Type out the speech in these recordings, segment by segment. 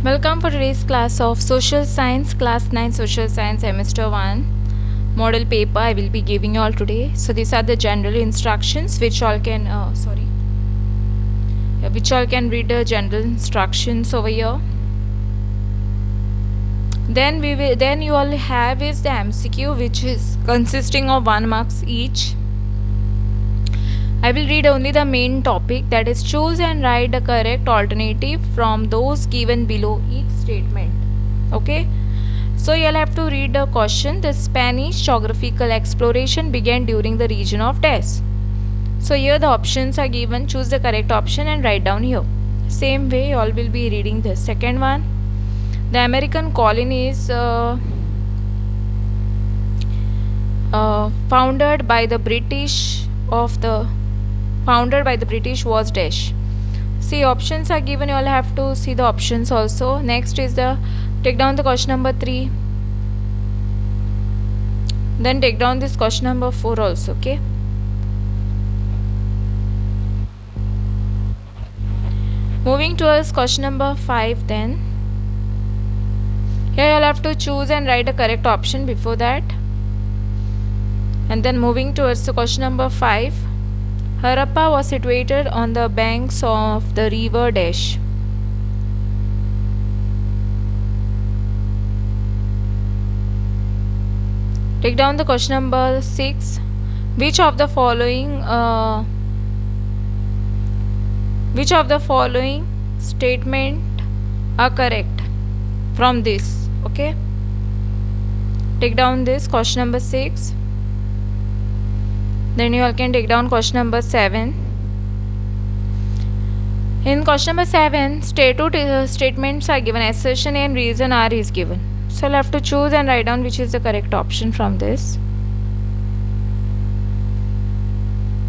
Welcome for today's class of Social Science, Class 9 Social Science Semester 1 model paper I will be giving you all today. So these are the general instructions which all can read the general instructions over here. Then you all have is the MCQ, which is consisting of 1 marks each. I will read only the main topic, that is choose and write the correct alternative from those given below each statement. Okay, so you'll have to read the question. The Spanish geographical exploration began during the region of Des. So here the options are given, choose the correct option and write down here. Same way you all will be reading the second one. The American colonies founded by the British was Dash. See, options are given, you all have to see the options also. Next is take down the question number 3. Then take down this question number 4 also, okay? Moving towards question number 5 then. Here you all have to choose and write a correct option before that. And then moving towards the question number 5. Harappa was situated on the banks of the river Dash. Take down the question number 6. Which of the following statement are correct from this? Okay. Take down this question number 6. Then you all can take down question number 7. In question number 7, statements are given, assertion and reason R is given. So I'll have to choose and write down which is the correct option from this.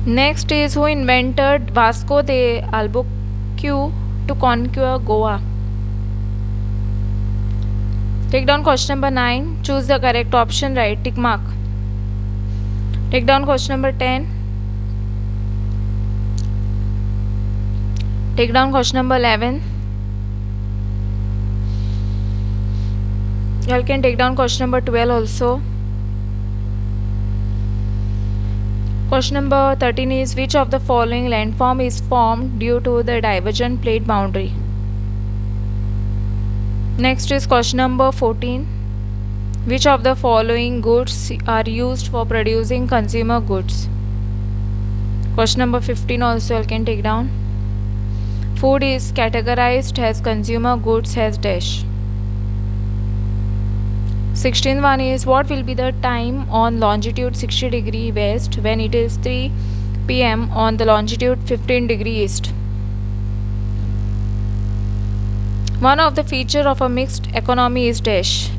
Next is, who invented Vasco de Albuquerque to conquer Goa? Take down question number 9, choose the correct option, write tick mark. Take down question number 10. Take down question number 11. You all can take down question number 12 also. Question number 13 is, which of the following landform is formed due to the divergent plate boundary? Next is question number 14. Which of the following goods are used for producing consumer goods? Question number 15 also you can take down. Food is categorized as consumer goods as dash. 16th one is, what will be the time on longitude 60 degree west when it is 3 p.m. on the longitude 15 degree east? One of the features of a mixed economy is dash.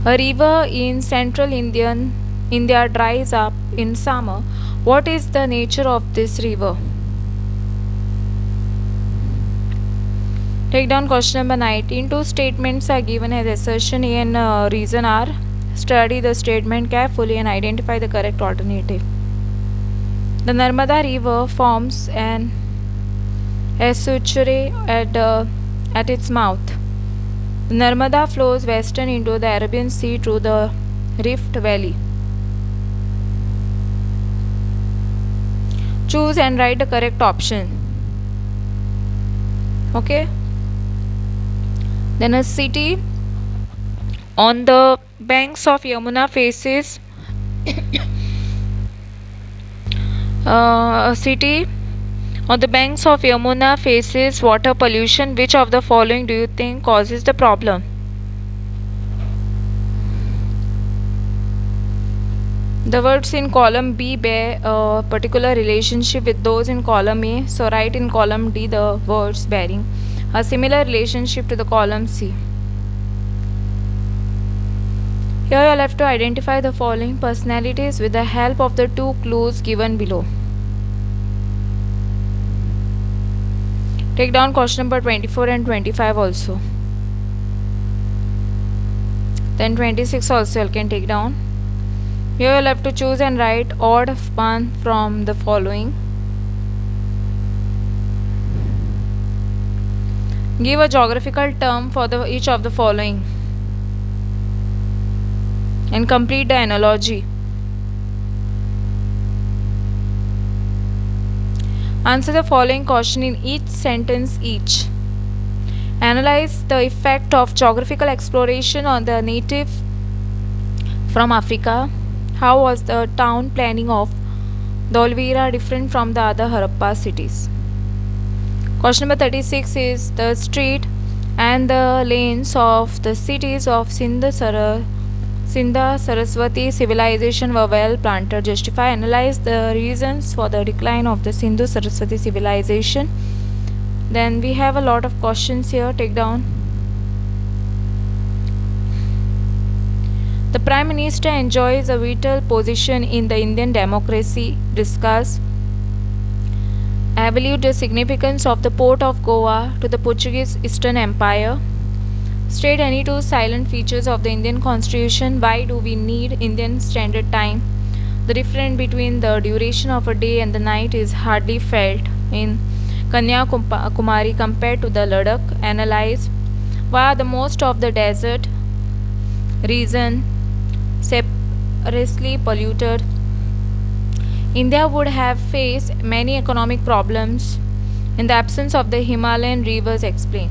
A river in central India dries up in summer. What is the nature of this river? Take down question number 19. Two statements are given as assertion A and reason R. Study the statement carefully and identify the correct alternative. The Narmada River forms an estuary at its mouth. The Narmada flows western into the Arabian Sea through the Rift Valley. Choose and write the correct option. Okay. Then a city on the banks of Yamuna faces water pollution. Which of the following do you think causes the problem? The words in column B bear a particular relationship with those in column A. So write in column D the words bearing a similar relationship to the column C. Here you will have to identify the following personalities with the help of the two clues given below. Take down question number 24 and 25 also. Then 26 also you can take down. Here you will have to choose and write odd one from the following. Give a geographical term for each of the following and complete the analogy. Answer the following question in each sentence each. Analyze the effect of geographical exploration on the native from Africa. How was the town planning of the Olvera different from the other Harappa cities? Question number 36 is the street and the lanes of the cities of Sindha Saraswati civilization were well planted. Justify, analyze the reasons for the decline of the Sindhu Saraswati civilization. Then we have a lot of questions here. Take down. The Prime Minister enjoys a vital position in the Indian democracy. Discuss. Evaluate the significance of the port of Goa to the Portuguese Eastern Empire. State any two silent features of the Indian Constitution. Why do we need Indian Standard Time? The difference between the duration of a day and the night is hardly felt in Kanyakumari compared to the Ladakh. Analyze. Why are the most of the desert region seriously polluted? India would have faced many economic problems in the absence of the Himalayan rivers. Explain.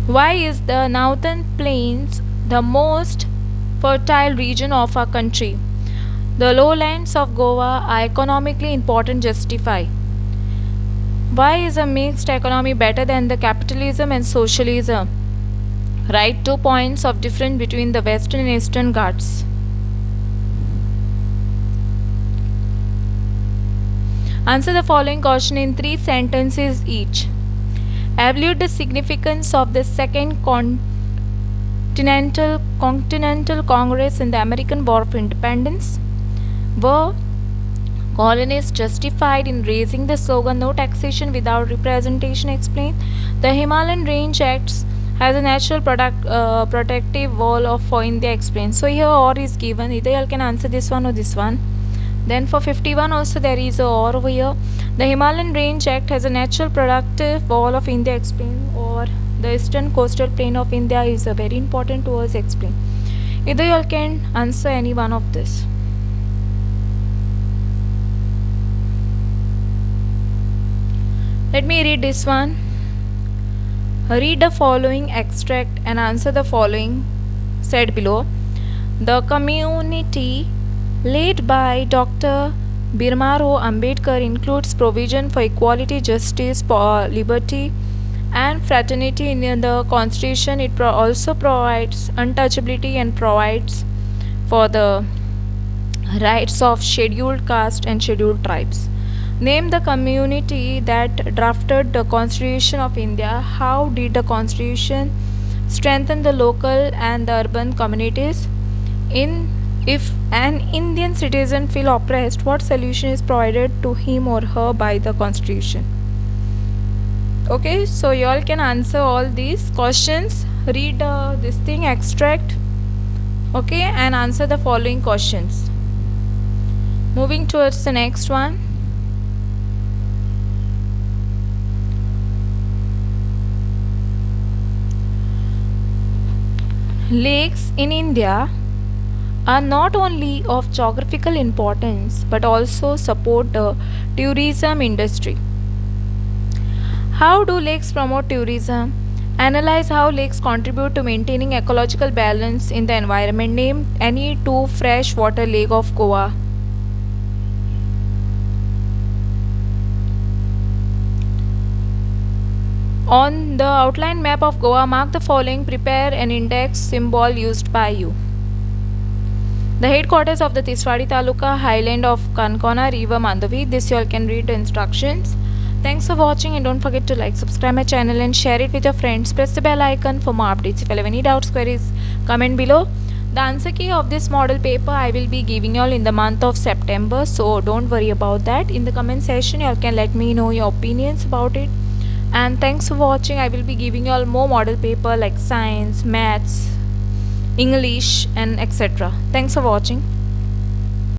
Why is the Northern Plains the most fertile region of our country? The lowlands of Goa are economically important. Justify. Why is a mixed economy better than the capitalism and socialism? Write 2 points of difference between the Western and Eastern Ghats. Answer the following question in 3 sentences each. Evaluate the significance of the Second Continental Congress in the American War of Independence. Were colonists justified in raising the slogan "No taxation without representation"? Explain. The Himalayan Range Acts has a natural protective wall for India. Explain. So here or is given. Either you can answer this one or this one. Then for 51 also there is a or over here. The Himalayan Range Act has a natural protective wall of India. Explain. Or the eastern coastal plain of India is a very important to us. Explain. Either you can answer any one of this. Let me read this one. Read the following extract and answer the following said below. The community led by Dr. Bhimrao Ambedkar includes provision for equality, justice, liberty and fraternity in the Constitution. It also provides untouchability and provides for the rights of scheduled caste and scheduled tribes. Name the community that drafted the Constitution of India. How did the Constitution strengthen the local and the urban communities? If an Indian citizen feel oppressed, what solution is provided to him or her by the Constitution? Okay, so you all can answer all these questions. Read this thing extract. Okay, and answer the following questions. Moving towards the next one. Lakes in India are not only of geographical importance but also support the tourism industry. How do lakes promote tourism? Analyze how lakes contribute to maintaining ecological balance in the environment. Name any 2 freshwater lake of Goa. On the outline map of Goa, mark the following. Prepare an index symbol used by you. The headquarters of the Tiswadi Taluka, Highland of Kankona River, Mandavi. This you all can read the instructions. Thanks for watching and don't forget to like, subscribe my channel and share it with your friends. Press the bell icon for more updates. If you have any doubts, queries, comment below. The answer key of this model paper I will be giving you all in the month of September. So don't worry about that. In the comment section you all can let me know your opinions about it. And thanks for watching. I will be giving you all more model paper like science, maths, English and etc. Thanks for watching.